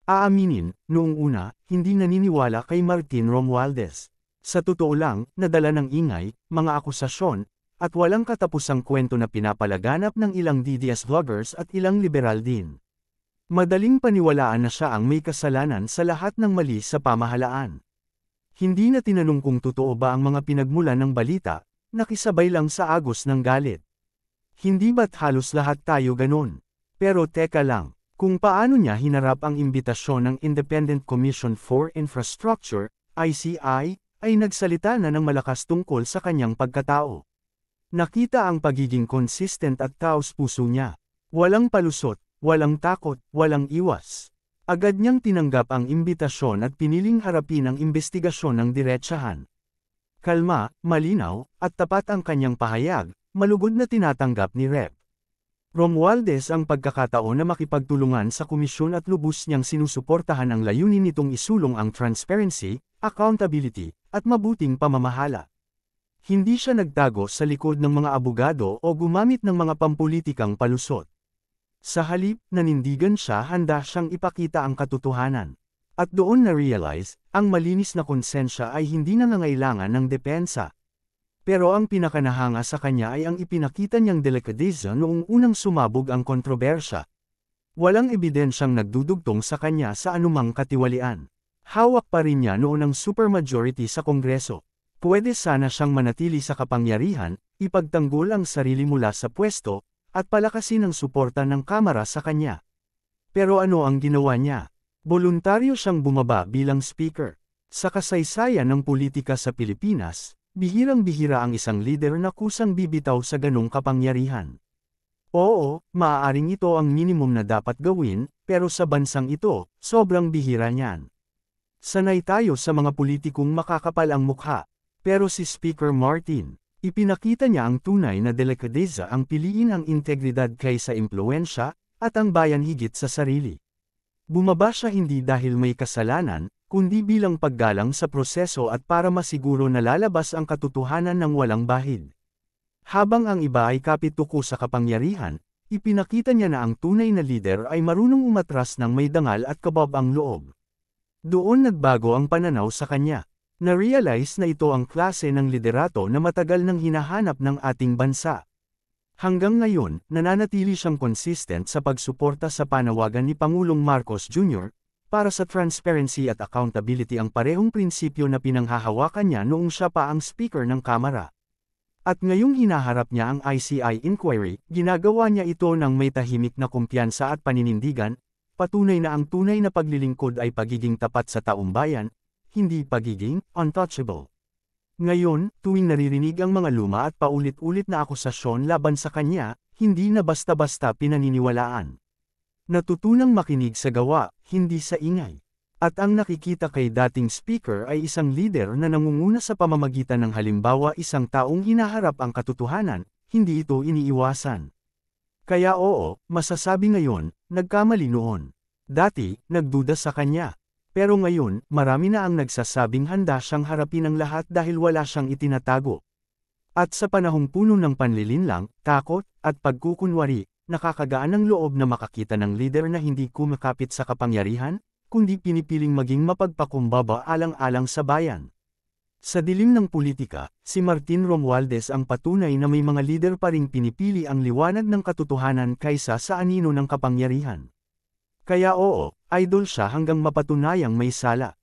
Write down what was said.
Aaminin, noong una, hindi naniniwala kay Martin Romualdez. Sa totoo lang, nadala ng ingay, mga akusasyon, at walang katapusang kwento na pinapalaganap ng ilang DDS vloggers at ilang liberal din. Madaling paniwalaan na siya ang may kasalanan sa lahat ng mali sa pamahalaan. Hindi na tinanong kung totoo ba ang mga pinagmulan ng balita, nakisabay lang sa agos ng galit. Hindi ba't halos lahat tayo ganon? Pero teka lang. Kung paano niya hinarap ang imbitasyon ng Independent Commission for Infrastructure, ICI, ay nagsalita na ng malakas tungkol sa kanyang pagkatao. Nakita ang pagiging consistent at taos-puso niya. Walang palusot, walang takot, walang iwas. Agad niyang tinanggap ang imbitasyon at piniling harapin ang investigasyon ng diretsahan. Kalma, malinaw, at tapat ang kanyang pahayag, malugod na tinatanggap ni Rep. Romualdez ang pagkakataon na makipagtulungan sa komisyon at lubos niyang sinusuportahan ang layunin nitong isulong ang transparency, accountability, at mabuting pamamahala. Hindi siya nagtago sa likod ng mga abogado o gumamit ng mga pampulitikang palusot. Sa halip, nanindigan siya, handa siyang ipakita ang katotohanan. At doon na-realize, ang malinis na konsensya ay hindi nangangailangan ng depensa. Pero ang pinakanahanga sa kanya ay ang ipinakita niyang delikadeza noong unang sumabog ang kontrobersya. Walang ebidensyang nagdudugtong sa kanya sa anumang katiwalian. Hawak pa rin niya noon ang supermajority sa Kongreso. Pwede sana siyang manatili sa kapangyarihan, ipagtanggol ang sarili mula sa pwesto, at palakasin ang suporta ng Kamara sa kanya. Pero ano ang ginawa niya? Voluntaryo siyang bumaba bilang speaker. Sa kasaysayan ng politika sa Pilipinas, bihirang-bihira ang isang lider na kusang bibitaw sa ganong kapangyarihan. Oo, maaaring ito ang minimum na dapat gawin, pero sa bansang ito, sobrang bihira niyan. Sanay tayo sa mga politikong makakapal ang mukha, pero si Speaker Martin, ipinakita niya ang tunay na delikadeza, ang piliin ang integridad kaysa impluwensya, at ang bayan higit sa sarili. Bumaba siya hindi dahil may kasalanan, kundi bilang paggalang sa proseso at para masiguro na lalabas ang katotohanan ng walang bahid. Habang ang iba ay kapituko sa kapangyarihan, ipinakita niya na ang tunay na lider ay marunong umatras ng may dangal at kabab ang loob. Doon nagbago ang pananaw sa kanya. Na-realize na ito ang klase ng liderato na matagal nang hinahanap ng ating bansa. Hanggang ngayon, nananatili siyang consistent sa pagsuporta sa panawagan ni Pangulong Marcos Jr., para sa transparency at accountability, ang parehong prinsipyo na pinanghahawakan niya noong siya pa ang speaker ng Kamara. At ngayong hinaharap niya ang ICI inquiry, ginagawa niya ito ng may tahimik na kumpiyansa at paninindigan, patunay na ang tunay na paglilingkod ay pagiging tapat sa taumbayan, hindi pagiging untouchable. Ngayon, tuwing naririnig ang mga luma at paulit-ulit na akusasyon laban sa kanya, hindi na basta-basta pinaniniwalaan. Natutunang makinig sa gawa, hindi sa ingay. At ang nakikita kay dating speaker ay isang leader na nangunguna sa pamamagitan ng halimbawa, isang taong hinaharap ang katotohanan, hindi ito iniiwasan. Kaya oo, masasabi ngayon, nagkamali noon. Dati, nagduda sa kanya. Pero ngayon, marami na ang nagsasabing handa siyang harapin ang lahat dahil wala siyang itinatago. At sa panahong puno ng panlilinlang, takot, at pagkukunwari, nakakagaan ng loob na makakita ng lider na hindi kumakapit sa kapangyarihan, kundi pinipiling maging mapagpakumbaba alang-alang sa bayan. Sa dilim ng politika, si Martin Romualdez ang patunay na may mga lider pa ring pinipili ang liwanag ng katotohanan kaysa sa anino ng kapangyarihan. Kaya oo, idol siya hanggang mapatunayang may sala.